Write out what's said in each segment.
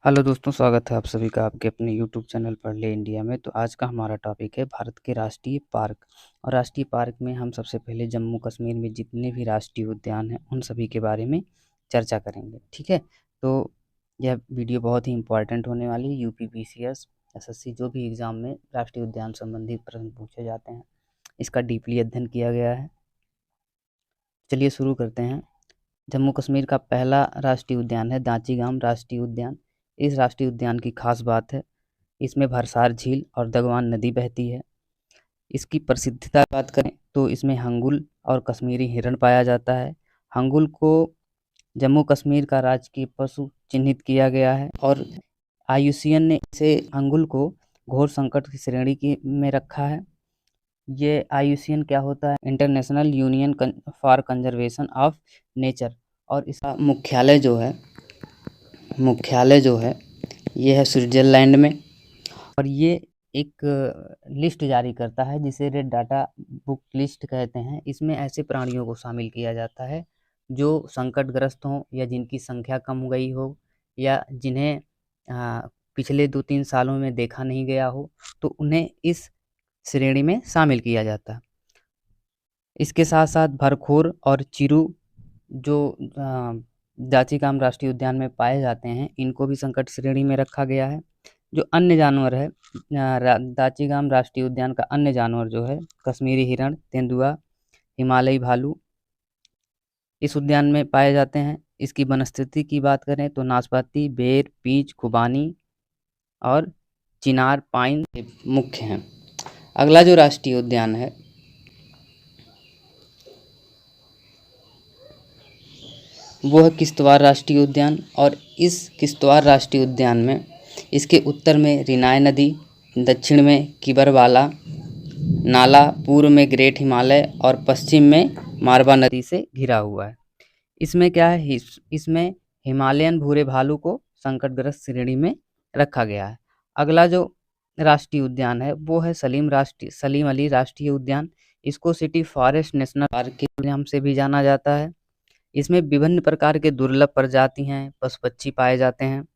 Hello दोस्तों, स्वागत है आप सभी का आपके अपने यूट्यूब चैनल पढ़ ले इंडिया में। तो आज का हमारा टॉपिक है भारत के राष्ट्रीय पार्क। और राष्ट्रीय पार्क में हम सबसे पहले जम्मू कश्मीर में जितने भी राष्ट्रीय उद्यान हैं उन सभी के बारे में चर्चा करेंगे। ठीक है, तो यह वीडियो बहुत ही इंपॉर्टेंट होने वाली है। यूपी पीसीएस एसएससी जो भी एग्ज़ाम में राष्ट्रीय उद्यान संबंधी प्रश्न पूछे जाते हैं, इसका डीपली अध्ययन किया गया है। चलिए शुरू करते हैं। जम्मू कश्मीर का पहला राष्ट्रीय उद्यान है दांचीगाम राष्ट्रीय उद्यान। इस राष्ट्रीय उद्यान की खास बात है, इसमें भरसार झील और दगवान नदी बहती है। इसकी प्रसिद्धता की बात करें तो इसमें हंगुल और कश्मीरी हिरण पाया जाता है। हंगुल को जम्मू कश्मीर का राजकीय पशु चिन्हित किया गया है और आईयूसीएन ने इसे हंगुल को घोर संकट की श्रेणी की में रखा है। ये आईयूसीएन क्या होता है? International union for conservation of nature. और इसका मुख्यालय जो है ये है स्विट्जरलैंड में। और ये एक लिस्ट जारी करता है जिसे रेड डाटा बुक लिस्ट कहते हैं। इसमें ऐसे प्राणियों को शामिल किया जाता है जो संकटग्रस्त हों या जिनकी संख्या कम हो गई हो या जिन्हें पिछले 2-3 सालों में देखा नहीं गया हो, तो उन्हें इस श्रेणी में शामिल किया जाता है। इसके साथ साथ भरखोर और चिरू जो दाचीगाम राष्ट्रीय उद्यान में पाए जाते हैं, इनको भी संकट श्रेणी में रखा गया है। जो अन्य जानवर है, दाचीगाम राष्ट्रीय उद्यान का अन्य जानवर जो है कश्मीरी हिरण, तेंदुआ, हिमालयी भालू इस उद्यान में पाए जाते हैं। इसकी वनस्पति की बात करें तो नाशपाती, बेर, पीच, खुबानी और चिनार पाइन मुख्य हैं। अगला जो राष्ट्रीय उद्यान है वो है किश्तवाड़ राष्ट्रीय उद्यान। और इस किश्तवाड़ राष्ट्रीय उद्यान में इसके उत्तर में रिनाय नदी, दक्षिण में किबरवाला नाला, पूर्व में ग्रेट हिमालय और पश्चिम में मारवा नदी से घिरा हुआ है। इसमें क्या है, इसमें हिमालयन भूरे भालू को संकटग्रस्त श्रेणी में रखा गया है। अगला जो राष्ट्रीय उद्यान है वो है सलीम अली राष्ट्रीय उद्यान। इसको सिटी फॉरेस्ट नेशनल पार्क के नाम से भी जाना जाता है। इसमें विभिन्न प्रकार के दुर्लभ प्रजाति हैं, पशु पक्षी पाए जाते हैं।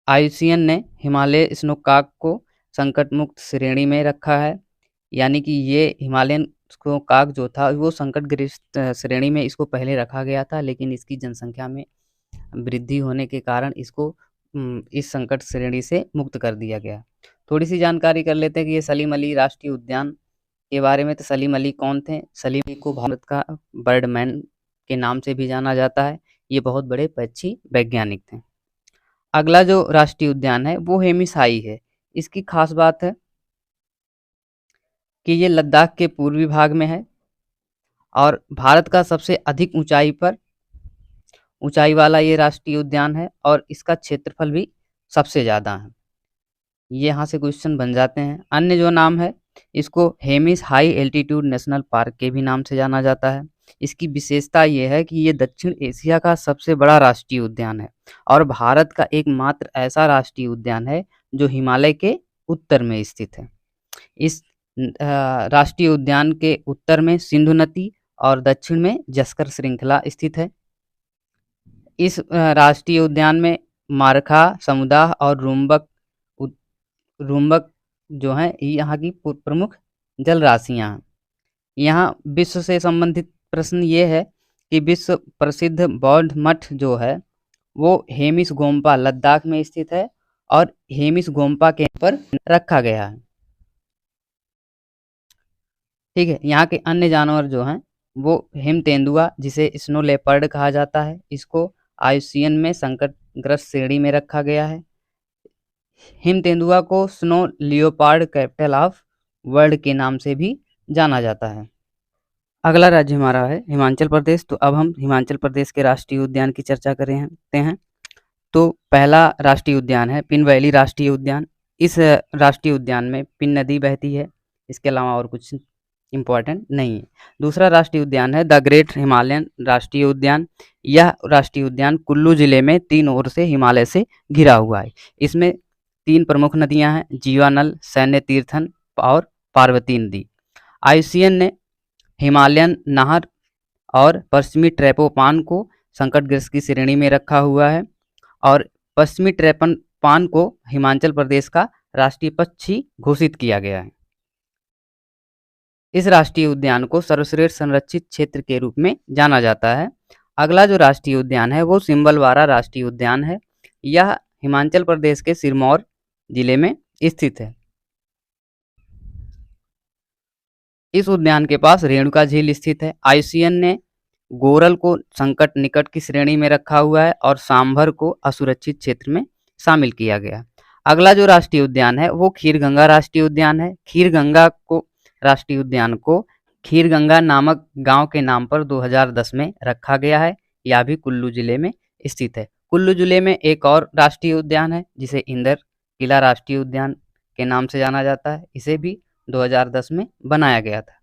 आईयूसीएन ने हिमालय स्नोकॉक को संकट मुक्त श्रेणी में रखा है, यानी कि ये हिमालयन स्नोकॉक जो था वो संकटग्रस्त श्रेणी में इसको पहले रखा गया था, लेकिन इसकी जनसंख्या में वृद्धि होने के कारण इसको इस संकट श्रेणी से मुक्त कर दिया गया। थोड़ी सी जानकारी कर लेते हैं कि ये सलीम अली राष्ट्रीय उद्यान के बारे में। तो सलीम अली कौन थे? सलीम अली को भारत का बर्डमैन के नाम से भी जाना जाता है। ये बहुत बड़े पक्षी वैज्ञानिक थे। अगला जो राष्ट्रीय उद्यान है वो हेमिसाई है। इसकी खास बात है कि ये लद्दाख के पूर्वी भाग में है और भारत का सबसे अधिक ऊंचाई वाला ये राष्ट्रीय उद्यान है और इसका क्षेत्रफल भी सबसे ज़्यादा है। ये यहाँ से क्वेश्चन बन जाते हैं। अन्य जो नाम है, इसको Hemis high altitude national park के भी नाम से जाना जाता है। इसकी विशेषता ये है कि ये दक्षिण एशिया का सबसे बड़ा राष्ट्रीय उद्यान है और भारत का एकमात्र ऐसा राष्ट्रीय उद्यान है जो हिमालय के उत्तर में स्थित है। इस राष्ट्रीय उद्यान के उत्तर में सिंधु नदी और दक्षिण में जस्कर श्रृंखला स्थित है। इस राष्ट्रीय उद्यान में मारखा, समुदाह और रुम्बक जो हैं यहाँ की प्रमुख जल राशियाँ हैं। यहाँ विश्व से संबंधित प्रश्न ये है कि विश्व प्रसिद्ध बौद्ध मठ जो है वो हेमिस गोम्पा लद्दाख में स्थित है और हेमिस गोम्पा के पर रखा गया है। ठीक है, यहाँ के अन्य जानवर जो हैं वो हिम तेंदुआ जिसे स्नो लेपर्ड कहा जाता है, इसको आईयूसीएन में संकटग्रस्त श्रेणी में रखा गया है। हिम तेंदुआ को snow leopard capital of world के नाम से भी जाना जाता है। अगला राज्य हमारा है हिमाचल प्रदेश। तो अब हम हिमाचल प्रदेश के राष्ट्रीय उद्यान की चर्चा करते हैं। तो पहला राष्ट्रीय उद्यान है पिन वैली राष्ट्रीय उद्यान। इस राष्ट्रीय उद्यान में पिन नदी बहती है, इसके अलावा और कुछ इम्पोर्टेंट नहीं है। दूसरा राष्ट्रीय उद्यान है द ग्रेट हिमालयन राष्ट्रीय उद्यान। यह राष्ट्रीय उद्यान कुल्लू जिले में 3 ओर से हिमालय से घिरा हुआ है। इसमें 3 प्रमुख नदियां हैं, जीवानल, सैन्य तीर्थन और पार्वती नदी। आईयूसीएन ने हिमालयन नहर और पश्चिमी ट्रैपोपान को संकटग्रस्त की श्रेणी में रखा हुआ है और पश्चिमी पान को हिमाचल प्रदेश का राष्ट्रीय पक्षी घोषित किया गया है। इस राष्ट्रीय उद्यान को सर्वश्रेष्ठ संरक्षित क्षेत्र के रूप में जाना जाता है। अगला जो राष्ट्रीय उद्यान है वो सिंबलवाड़ा राष्ट्रीय उद्यान है। यह हिमाचल प्रदेश के सिरमौर जिले में स्थित है। इस उद्यान के पास रेणुका झील स्थित है। IUCN ने गोरल को संकट निकट की श्रेणी में रखा हुआ है और सांभर को असुरक्षित क्षेत्र में शामिल किया गया। अगला जो राष्ट्रीय उद्यान है वो खीरगंगा राष्ट्रीय उद्यान है। खीरगंगा को राष्ट्रीय उद्यान को खीरगंगा नामक गांव के नाम पर 2010 में रखा गया है। यह भी कुल्लू जिले में स्थित है। कुल्लू जिले में एक और राष्ट्रीय उद्यान है जिसे इंदर किला राष्ट्रीय उद्यान के नाम से जाना जाता है। इसे भी 2010 में बनाया गया था।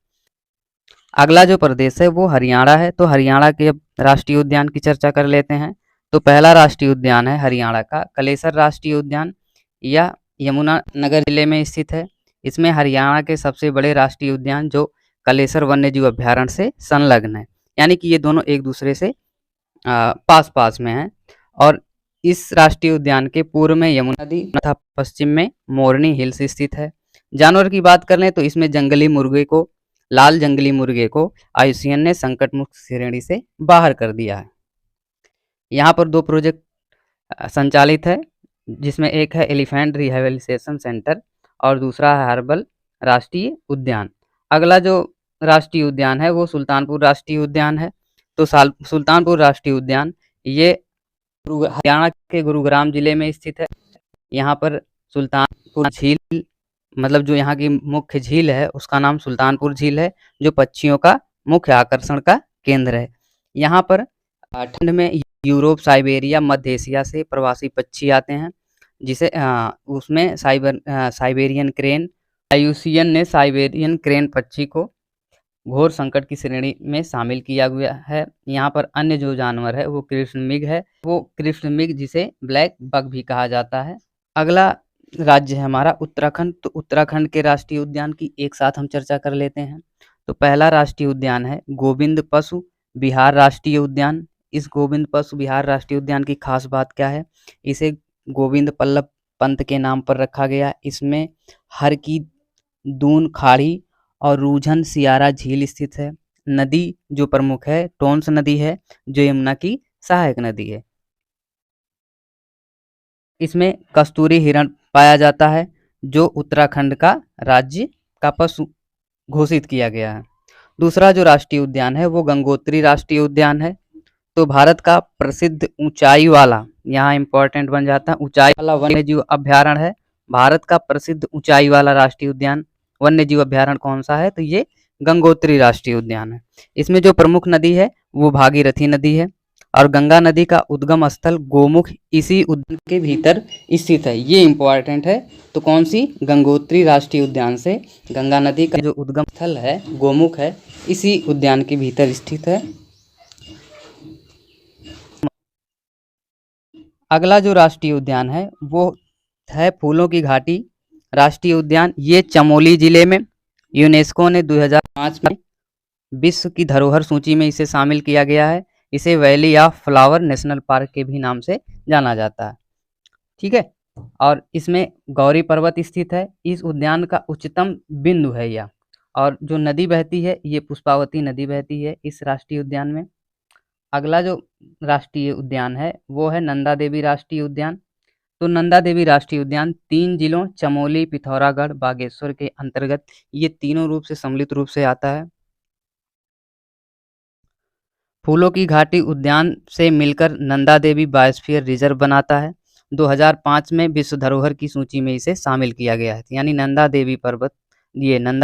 अगला जो प्रदेश है वो हरियाणा है। तो हरियाणा के राष्ट्रीय उद्यान की चर्चा कर लेते हैं। तो पहला राष्ट्रीय उद्यान है हरियाणा का कलेसर राष्ट्रीय उद्यान। यह यमुनानगर जिले में स्थित है। इसमें हरियाणा के सबसे बड़े राष्ट्रीय उद्यान जो कलेसर वन्यजीव अभ्यारण्य से संलग्न है, यानी कि ये दोनों एक दूसरे से पास पास में हैं। और इस राष्ट्रीय उद्यान के पूर्व में यमुना नदी तथा पश्चिम में मोरनी हिल्स स्थित है। जानवर की बात कर लें तो इसमें लाल जंगली मुर्गे को IUCN ने संकट मुक्त श्रेणी से बाहर कर दिया है। यहाँ पर 2 प्रोजेक्ट संचालित है, जिसमें एक है एलिफेंट रिहेबिलिटेशन सेंटर और दूसरा है हर्बल राष्ट्रीय उद्यान। अगला जो राष्ट्रीय उद्यान है वो सुल्तानपुर राष्ट्रीय उद्यान है। तो सुल्तानपुर राष्ट्रीय उद्यान ये हरियाणा के गुरुग्राम जिले में स्थित है। यहाँ पर सुल्तानपुर झील, मतलब जो यहाँ की मुख्य झील है उसका नाम सुल्तानपुर झील है, जो पक्षियों का मुख्य आकर्षण का केंद्र है। यहाँ पर ठंड में यूरोप, साइबेरिया, मध्य एशिया से प्रवासी पक्षी आते हैं, जिसे उसमें साइबेरियन क्रेन, IUCN ने साइबेरियन क्रेन पक्षी को घोर संकट की श्रेणी में शामिल किया गया है। यहाँ पर अन्य जो जानवर है वो कृष्णमृग जिसे ब्लैक बग भी कहा जाता है। अगला राज्य है हमारा उत्तराखंड। तो उत्तराखंड के राष्ट्रीय उद्यान की एक साथ हम चर्चा कर लेते हैं। तो पहला राष्ट्रीय उद्यान है गोविंद पशु विहार राष्ट्रीय उद्यान। इस गोविंद पशु विहार राष्ट्रीय उद्यान की खास बात क्या है? इसे गोविंद बल्लभ पंत के नाम पर रखा गया। इसमें हर की दून खाड़ी और रूझन सियारा झील स्थित है। नदी जो प्रमुख है टोंस नदी है, जो यमुना की सहायक नदी है। इसमें कस्तूरी हिरण पाया जाता है, जो उत्तराखंड का राज्य का पशु घोषित किया गया है। दूसरा जो राष्ट्रीय उद्यान है वो गंगोत्री राष्ट्रीय उद्यान है। तो भारत का प्रसिद्ध ऊंचाई वाला, यहाँ इंपॉर्टेंट बन जाता है, ऊंचाई वाला वन्यजीव अभ्यारण्य है। भारत का प्रसिद्ध ऊंचाई वाला राष्ट्रीय उद्यान वन्यजीव अभ्यारण्य कौन सा है? तो ये गंगोत्री राष्ट्रीय उद्यान है। इसमें जो प्रमुख नदी है वो भागीरथी नदी है और गंगा नदी का उद्गम स्थल गोमुख इसी उद्यान के भीतर स्थित है। ये इंपॉर्टेंट है। तो कौन सी? गंगोत्री राष्ट्रीय उद्यान से गंगा नदी का जो उद्गम स्थल है गोमुख है, इसी उद्यान के भीतर स्थित है। अगला जो राष्ट्रीय उद्यान है वो है फूलों की घाटी राष्ट्रीय उद्यान। ये चमोली जिले में यूनेस्को ने 2005 में विश्व की धरोहर सूची में इसे शामिल किया गया है। इसे valley of flower national park के भी नाम से जाना जाता है। ठीक है। और इसमें गौरी पर्वत स्थित है। इस उद्यान का उच्चतम बिंदु है यह। और जो नदी बहती है ये पुष्पावती नदी बहती है इस राष्ट्रीय उद्यान में। अगला जो राष्ट्रीय उद्यान है वो है नंदा देवी राष्ट्रीय उद्यान। तो नंदा देवी राष्ट्रीय उद्यान 3 जिलों चमोली, पिथौरागढ़, बागेश्वर के अंतर्गत ये तीनों रूप से सम्मिलित रूप से आता है। फूलों की घाटी उद्यान से मिलकर नंदा देवी बायोस्फीयर रिजर्व बनाता है। 2005 में विश्व धरोहर की सूची में इसे शामिल किया गया है। यानी नंदा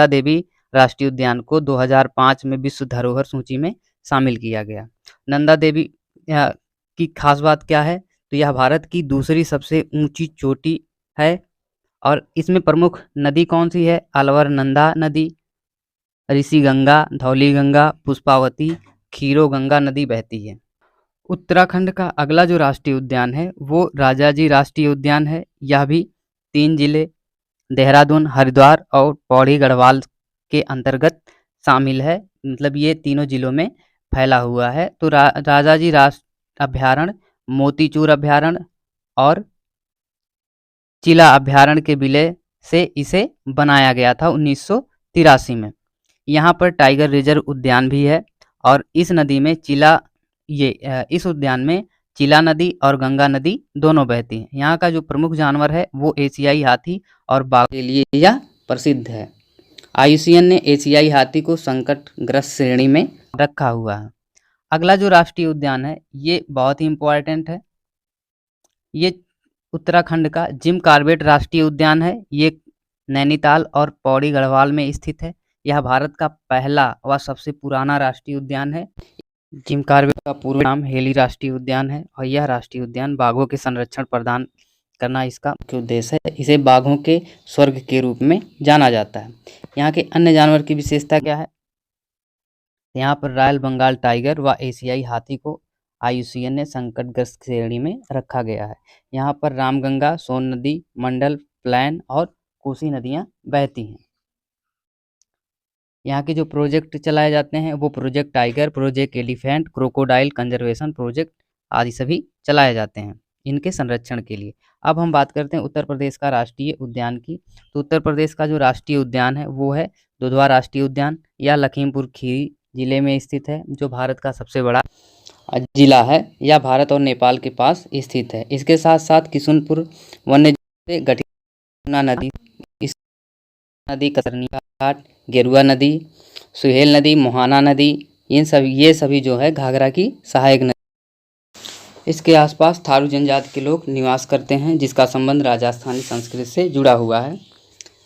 देवी राष्ट्रीय उद्यान को 2005 में विश्व धरोहर सूची में शामिल किया गया। नंदा देवी की खास बात क्या है? तो यह भारत की दूसरी सबसे ऊंची चोटी है। और इसमें प्रमुख नदी कौन सी है? अलवर नदी, ऋषि गंगा, धौली गंगा, पुष्पावती, खीरो गंगा नदी बहती है। उत्तराखंड का अगला जो राष्ट्रीय उद्यान है वो राजाजी राष्ट्रीय उद्यान है। यह भी 3 जिले देहरादून, हरिद्वार और पौड़ी गढ़वाल के अंतर्गत शामिल है। मतलब ये तीनों जिलों में फैला हुआ है। तो राजाजी राष्ट्रीय अभ्यारण्य, मोतीचूर अभ्यारण्य और चिला अभयारण्य के विलय से इसे बनाया गया था 1983 में। यहाँ पर टाइगर रिजर्व उद्यान भी है और इस नदी में इस उद्यान में चिला नदी और गंगा नदी दोनों बहती हैं। यहाँ का जो प्रमुख जानवर है वो एशियाई हाथी और बाघ के लिए यह प्रसिद्ध है। IUCN ने एशियाई हाथी को संकटग्रस्त श्रेणी में रखा हुआ है। अगला जो राष्ट्रीय उद्यान है ये बहुत ही इम्पोर्टेंट है। ये उत्तराखंड का जिम कॉर्बेट राष्ट्रीय उद्यान है। ये नैनीताल और पौड़ी गढ़वाल में स्थित है। यह भारत का पहला व सबसे पुराना राष्ट्रीय उद्यान है। जिम कॉर्बेट का पूर्ण नाम हेली राष्ट्रीय उद्यान है और यह राष्ट्रीय उद्यान बाघों के संरक्षण प्रदान करना इसका मुख्य उद्देश्य है। इसे बाघों के स्वर्ग के रूप में जाना जाता है। यहाँ के अन्य जानवर की विशेषता क्या है? यहाँ पर रॉयल बंगाल टाइगर व एशियाई हाथी को IUCN ने संकटग्रस्त श्रेणी में रखा गया है। यहाँ पर रामगंगा, सोन नदी, मंडल, प्लान और कोसी नदियाँ बहती हैं। यहाँ के जो प्रोजेक्ट चलाए जाते हैं वो project tiger, project elephant, crocodile conservation project आदि सभी चलाए जाते हैं इनके संरक्षण के लिए। अब हम बात करते हैं उत्तर प्रदेश का राष्ट्रीय उद्यान की। तो उत्तर प्रदेश का जो राष्ट्रीय उद्यान है वो है दुधवा राष्ट्रीय उद्यान। यह लखीमपुर खीरी जिले में स्थित है, जो भारत का सबसे बड़ा जिला है। यह भारत और नेपाल के पास स्थित है। इसके साथ साथ किशुनपुर वन्य से गठित नदी, इस नदी, कतरनी घाट, गेरुआ नदी, सुहेल नदी, मोहाना नदी, ये सभी जो है घाघरा की सहायक नदी। इसके आसपास थारू जनजाति के लोग निवास करते हैं, जिसका संबंध राजस्थानी संस्कृति से जुड़ा हुआ है।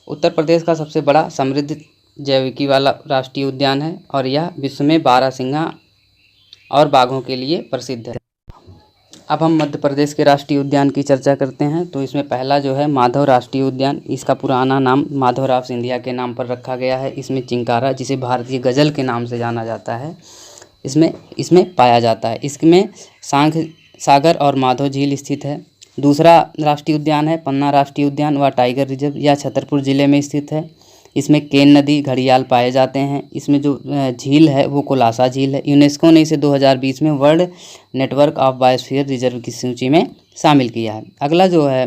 उत्तर प्रदेश का सबसे बड़ा समृद्ध जैविकी वाला राष्ट्रीय उद्यान है और यह विश्व में बारहसिंगा और बाघों के लिए प्रसिद्ध है। अब हम मध्य प्रदेश के राष्ट्रीय उद्यान की चर्चा करते हैं। तो इसमें पहला जो है माधव राष्ट्रीय उद्यान। इसका पुराना नाम माधवराव सिंधिया के नाम पर रखा गया है। इसमें चिंकारा, जिसे भारतीय गज़ल के नाम से जाना जाता है, इसमें पाया जाता है। इसमें सांख सागर और माधव झील स्थित है। दूसरा राष्ट्रीय उद्यान है पन्ना राष्ट्रीय उद्यान व टाइगर रिजर्व। यह छतरपुर जिले में स्थित है। इसमें केन नदी, घड़ियाल पाए जाते हैं। इसमें जो झील है वो कोलासा झील है। यूनेस्को ने इसे 2020 में world network of biosphere reserve की सूची में शामिल किया है। अगला जो है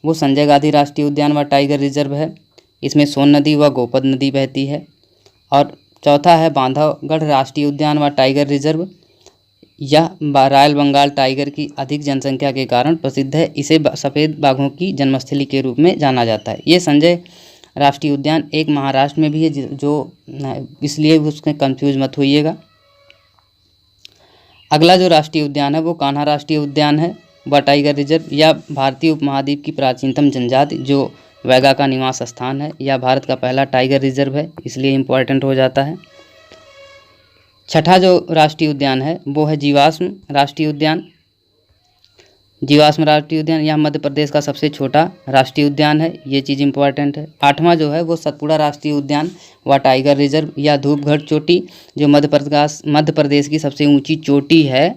वो संजय गांधी राष्ट्रीय उद्यान व टाइगर रिजर्व है। इसमें सोन नदी व गोपद नदी बहती है। और चौथा है बांधवगढ़ राष्ट्रीय उद्यान व टाइगर रिजर्व। यह रॉयल बंगाल टाइगर की अधिक जनसंख्या के कारण प्रसिद्ध है। इसे सफ़ेद बाघों की जन्मस्थली के रूप में जाना जाता है। ये संजय राष्ट्रीय उद्यान एक महाराष्ट्र में भी है, जो इसलिए उसमें कंफ्यूज मत होइएगा। अगला जो राष्ट्रीय उद्यान है वो कान्हा राष्ट्रीय उद्यान है व टाइगर रिजर्व। यह भारतीय उपमहाद्वीप की प्राचीनतम जनजाति जो वैगा का निवास स्थान है। यह भारत का पहला टाइगर रिजर्व है, इसलिए इम्पोर्टेंट हो जाता है। छठा जो राष्ट्रीय उद्यान है वो है जीवाश्म राष्ट्रीय उद्यान। जीवाश्म राष्ट्रीय उद्यान यह मध्य प्रदेश का सबसे छोटा राष्ट्रीय उद्यान है। ये चीज़ इंपॉर्टेंट है। आठवां जो है वो सतपुड़ा राष्ट्रीय उद्यान व टाइगर रिजर्व। यह धूपगढ़ चोटी जो मध्य प्रदेश की सबसे ऊंची चोटी है,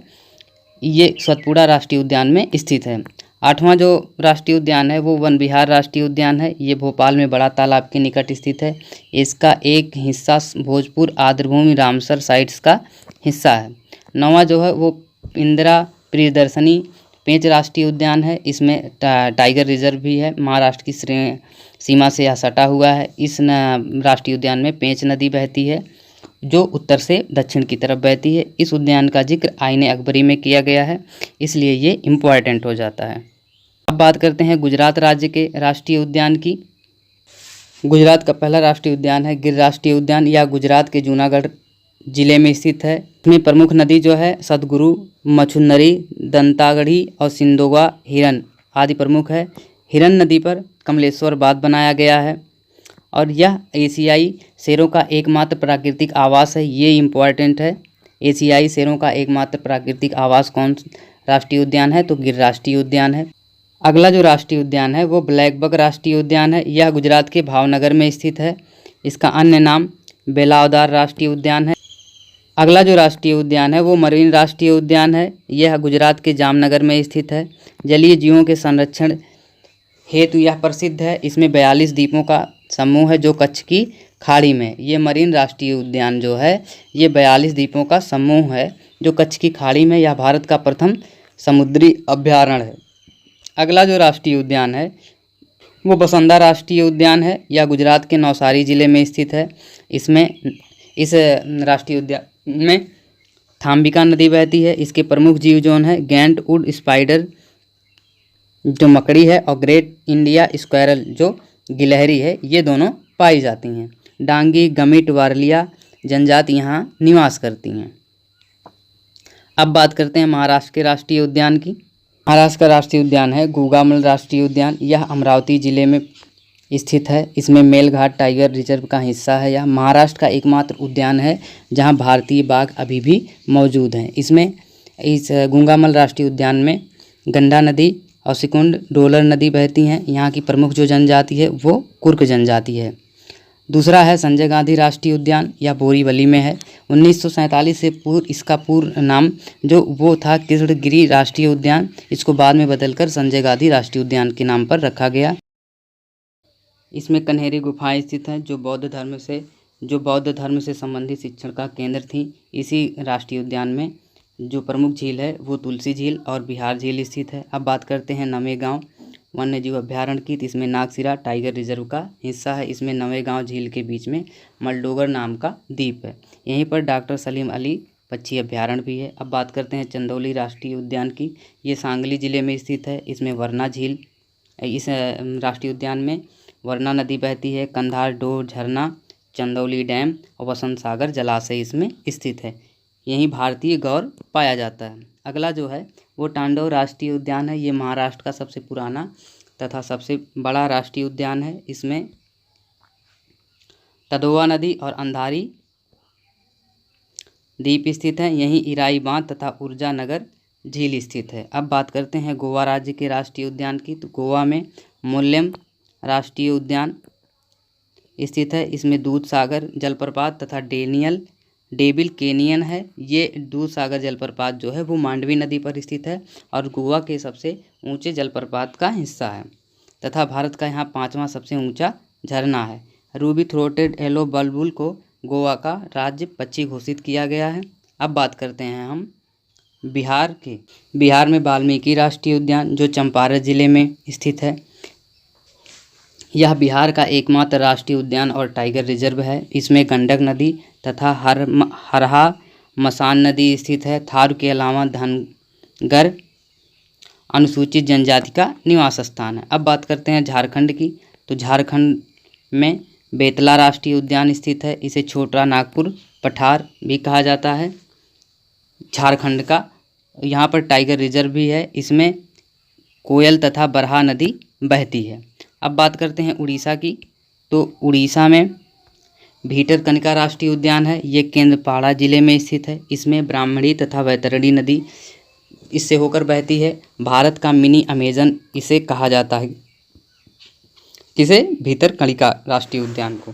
ये सतपुड़ा राष्ट्रीय उद्यान में स्थित है। आठवां जो राष्ट्रीय उद्यान है वो वन विहार राष्ट्रीय उद्यान है। ये भोपाल में बड़ा तालाब के निकट स्थित है। इसका एक हिस्सा भोजपुर आर्द्रभूमि रामसर साइट्स का हिस्सा है। नौवां जो है वो इंदिरा प्रियदर्शनी पेंच राष्ट्रीय उद्यान है। इसमें टाइगर रिजर्व भी है। महाराष्ट्र की सीमा से यह सटा हुआ है। इस राष्ट्रीय उद्यान में पेंच नदी बहती है, जो उत्तर से दक्षिण की तरफ बहती है। इस उद्यान का जिक्र आईने अकबरी में किया गया है, इसलिए ये इम्पोर्टेंट हो जाता है। अब बात करते हैं गुजरात राज्य के राष्ट्रीय उद्यान की। गुजरात का पहला राष्ट्रीय उद्यान है गिर राष्ट्रीय उद्यान। यह गुजरात के जूनागढ़ जिले में स्थित है। इसमें प्रमुख नदी जो है सतगुरु, मछुन्नरी, दंतागढ़ी और सिंदोगा हिरन आदि प्रमुख है। हिरन नदी पर कमलेश्वर बांध बनाया गया है और यह एशियाई शेरों का एकमात्र प्राकृतिक आवास है। ये इम्पोर्टेंट है। एशियाई शेरों का एकमात्र प्राकृतिक आवास कौन राष्ट्रीय उद्यान है? तो गिर राष्ट्रीय उद्यान है। अगला जो राष्ट्रीय उद्यान है वो ब्लैकबक राष्ट्रीय उद्यान है। यह गुजरात के भावनगर में स्थित है। इसका अन्य नाम बेलावदार राष्ट्रीय उद्यान है। अगला जो राष्ट्रीय उद्यान है वो मरीन राष्ट्रीय उद्यान है। यह गुजरात के जामनगर में स्थित है। जलीय जीवों के संरक्षण हेतु यह प्रसिद्ध है। इसमें 42 द्वीपों का समूह है जो कच्छ की खाड़ी में। ये मरीन राष्ट्रीय उद्यान जो है ये 42 द्वीपों का समूह है जो कच्छ की खाड़ी में। यह भारत का प्रथम समुद्री अभयारण्य है। अगला जो राष्ट्रीय उद्यान है वो बसंदा राष्ट्रीय उद्यान है, यह गुजरात के नवसारी ज़िले में स्थित है। इस राष्ट्रीय उद्यान में थाम्बिका नदी बहती है। इसके प्रमुख जीव जोन है गैंट वुड स्पाइडर जो मकड़ी है, और ग्रेट इंडिया स्क्वायरल जो गिलहरी है, ये दोनों पाई जाती हैं। डांगी, गमिट, वारलिया जनजाति यहाँ निवास करती हैं। अब बात करते हैं महाराष्ट्र के राष्ट्रीय उद्यान की। महाराष्ट्र का राष्ट्रीय उद्यान है गोगामल राष्ट्रीय उद्यान। यह अमरावती जिले में स्थित है। इसमें मेलघाट टाइगर रिजर्व का हिस्सा है। यह महाराष्ट्र का एकमात्र उद्यान है जहां भारतीय बाघ अभी भी मौजूद हैं। इस गोगामल राष्ट्रीय उद्यान में गंडा नदी और सिकुंड डोलर नदी बहती हैं। यहाँ की प्रमुख जो जनजाति है वो कुर्क जनजाति है। दूसरा है संजय गांधी राष्ट्रीय उद्यान, यह बोरीवली में है। 1947 से इसका पूर्ण नाम जो वो था कृष्णगिरी राष्ट्रीय उद्यान, इसको बाद में बदलकर संजय गांधी राष्ट्रीय उद्यान के नाम पर रखा गया। इसमें कन्हेरी गुफाएं स्थित हैं जो बौद्ध धर्म से संबंधित शिक्षण का केंद्र थी। इसी राष्ट्रीय उद्यान में जो प्रमुख झील है वो तुलसी झील और बिहार झील स्थित है। अब बात करते हैं नवेगांव वन्य जीव अभ्यारण्य की। इसमें नागसिरा टाइगर रिजर्व का हिस्सा है। इसमें नवेगांव झील के बीच में मलडोगर नाम का द्वीप है। यहीं पर डॉक्टर सलीम अली पक्षी अभ्यारण्य भी है। अब बात करते हैं चंदौली राष्ट्रीय उद्यान की। ये सांगली जिले में स्थित है। इसमें वरना झील, इस राष्ट्रीय उद्यान में वरना नदी बहती है। कंधार डोर झरना, चंदौली डैम और वसंत सागर जलाशय इसमें स्थित है। यहीं भारतीय गौर पाया जाता है। अगला जो है वो टांडव राष्ट्रीय उद्यान है। ये महाराष्ट्र का सबसे पुराना तथा सबसे बड़ा राष्ट्रीय उद्यान है। इसमें तदोवा नदी और अंधारी द्वीप स्थित है। यहीं इराई बांध तथा ऊर्जा नगर झील स्थित है। अब बात करते हैं गोवा राज्य के राष्ट्रीय उद्यान की। तो गोवा में मूल्यम राष्ट्रीय उद्यान स्थित है। इसमें दूध सागर जलप्रपात तथा डेविल कैनियन है। ये दूध सागर जलप्रपात जो है वो मांडवी नदी पर स्थित है और गोवा के सबसे ऊंचे जलप्रपात का हिस्सा है तथा भारत का यहाँ 5वां सबसे ऊंचा झरना है। रूबी थ्रोटेड येलो बुलबुल को गोवा का राज्य पक्षी घोषित किया गया है। अब बात करते हैं हम बिहार के। बिहार में वाल्मीकि राष्ट्रीय उद्यान जो चंपारण जिले में स्थित है। यह बिहार का एकमात्र राष्ट्रीय उद्यान और टाइगर रिजर्व है। इसमें गंडक नदी तथा हरहा मसान नदी स्थित है। थारू के अलावा धनगर अनुसूचित जनजाति का निवास स्थान है। अब बात करते हैं झारखंड की। तो झारखंड में बेतला राष्ट्रीय उद्यान स्थित है। इसे छोटा नागपुर पठार भी कहा जाता है झारखंड का। यहाँ पर टाइगर रिजर्व भी है। इसमें कोयल तथा बरहा नदी बहती है। अब बात करते हैं उड़ीसा की। तो उड़ीसा में भीटरकनिका राष्ट्रीय उद्यान है। ये केंद्रपाड़ा जिले में स्थित है। इसमें ब्राह्मणी तथा वैतरणी नदी इससे होकर बहती है। भारत का मिनी अमेजन इसे कहा जाता है। किसे? भीतरकनिका राष्ट्रीय उद्यान को।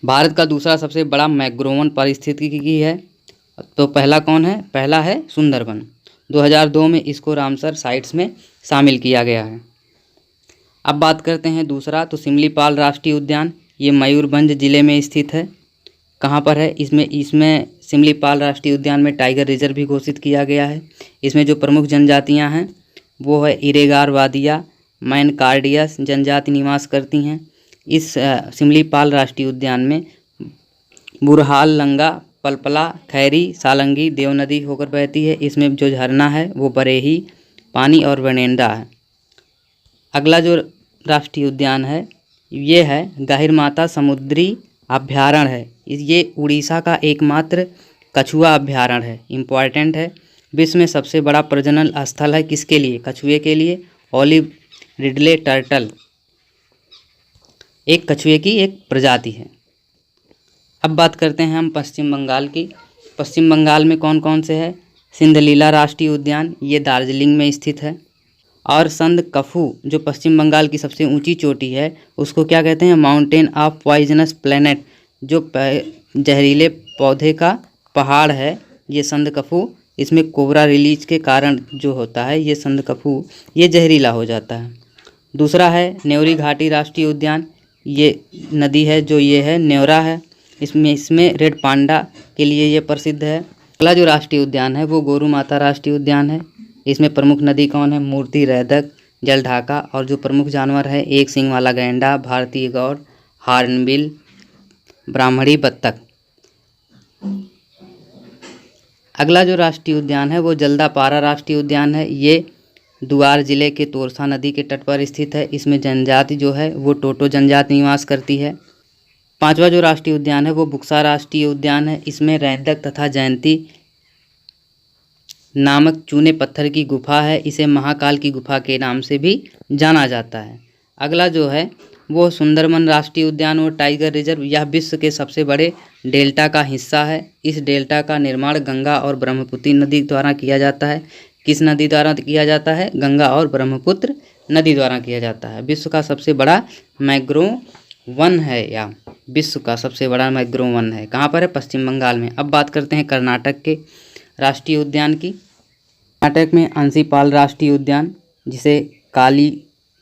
भारत का दूसरा सबसे बड़ा मैंग्रोव पारिस्थितिकी है। तो पहला कौन है? पहला है सुंदरबन। 2002 में इसको रामसर साइट्स में शामिल किया गया है। अब बात करते हैं दूसरा। तो सिमलीपाल राष्ट्रीय उद्यान ये मयूरभंज जिले में स्थित है। कहाँ पर है? इसमें सिमलीपाल राष्ट्रीय उद्यान में टाइगर रिजर्व भी घोषित किया गया है। इसमें जो प्रमुख जनजातियां हैं वो है इरेगार वादिया, मैनकार्डियस जनजाति निवास करती हैं। इस सिमलीपाल राष्ट्रीय उद्यान में बुरहाल, लंगा, पलपला, खैरी, सालंगी, देव नदी होकर बहती है। इसमें जो झरना है वो बरेही, पानी और वनेंडा है। अगला जो राष्ट्रीय उद्यान है ये है गहिरमाथा समुद्री अभ्यारण्य है। ये उड़ीसा का एकमात्र कछुआ अभ्यारण्य है। इम्पॉर्टेंट है। विश्व में सबसे बड़ा प्रजनन स्थल है किसके लिए? कछुए के लिए। ऑलिव रिडले टर्टल एक कछुए की एक प्रजाति है। अब बात करते हैं हम पश्चिम बंगाल की। पश्चिम बंगाल में कौन कौन से है? सिंधलीला राष्ट्रीय उद्यान ये दार्जिलिंग में स्थित है। और संदकफू जो पश्चिम बंगाल की सबसे ऊंची चोटी है उसको क्या कहते हैं? माउंटेन ऑफ पॉइजनस प्लैनेट, जो जहरीले पौधे का पहाड़ है ये संदकफू। इसमें कोबरा रिलीज के कारण जो होता है ये संदकफू ये जहरीला हो जाता है। दूसरा है न्योरी घाटी राष्ट्रीय उद्यान। ये नदी है जो ये है न्योरा है। इसमें रेड पांडा के लिए ये प्रसिद्ध है। अगला जो राष्ट्रीय उद्यान है वो गोरू माता राष्ट्रीय उद्यान है। इसमें प्रमुख नदी कौन है? मूर्ति, रैदक, जलढाका, और जो प्रमुख जानवर है एक सींग वाला गैंडा, भारतीय गौर, हॉर्नबिल, ब्राह्मणी बत्तख। अगला जो राष्ट्रीय उद्यान है वो जल्दापारा राष्ट्रीय उद्यान है। ये दुआर जिले के तोरसा नदी के तट पर स्थित है। इसमें जनजाति जो है वो टोटो जनजाति निवास करती है। पांचवा जो राष्ट्रीय उद्यान है वो बुक्सा राष्ट्रीय उद्यान है। इसमें रैंदक तथा जयंती नामक चूने पत्थर की गुफा है। इसे महाकाल की गुफा के नाम से भी जाना जाता है। अगला जो है वो सुंदरबन राष्ट्रीय उद्यान और टाइगर रिजर्व। यह विश्व के सबसे बड़े डेल्टा का हिस्सा है। इस डेल्टा का निर्माण गंगा और ब्रह्मपुत्र नदी द्वारा किया जाता है। किस नदी द्वारा किया जाता है? गंगा और ब्रह्मपुत्र नदी द्वारा किया जाता है। विश्व का सबसे बड़ा मैंग्रोव वन है, या विश्व का सबसे बड़ा मैंग्रोव वन है। कहाँ पर है? पश्चिम बंगाल में। अब बात करते हैं कर्नाटक के राष्ट्रीय उद्यान की। कर्नाटक में अंशीपाल राष्ट्रीय उद्यान, जिसे काली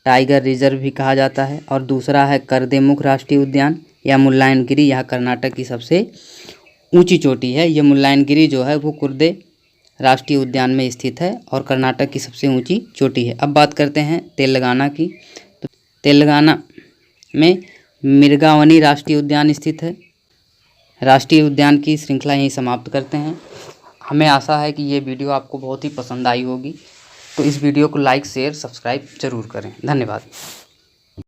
टाइगर रिजर्व भी कहा जाता है, और दूसरा है करदेमुख राष्ट्रीय उद्यान या मुल्लायनगिरी। यह कर्नाटक की सबसे ऊंची चोटी है। यह मुल्लायनगिरी जो है वो कुर्दे राष्ट्रीय उद्यान में स्थित है और कर्नाटक की सबसे ऊंची चोटी है। अब बात करते हैं तेलंगाना की। तो तेलंगाना में मिर्गावनी राष्ट्रीय उद्यान स्थित है। राष्ट्रीय उद्यान की श्रृंखला यहीं समाप्त करते हैं। हमें आशा है कि ये वीडियो आपको बहुत ही पसंद आई होगी। तो इस वीडियो को लाइक, शेयर, सब्सक्राइब जरूर करें। धन्यवाद।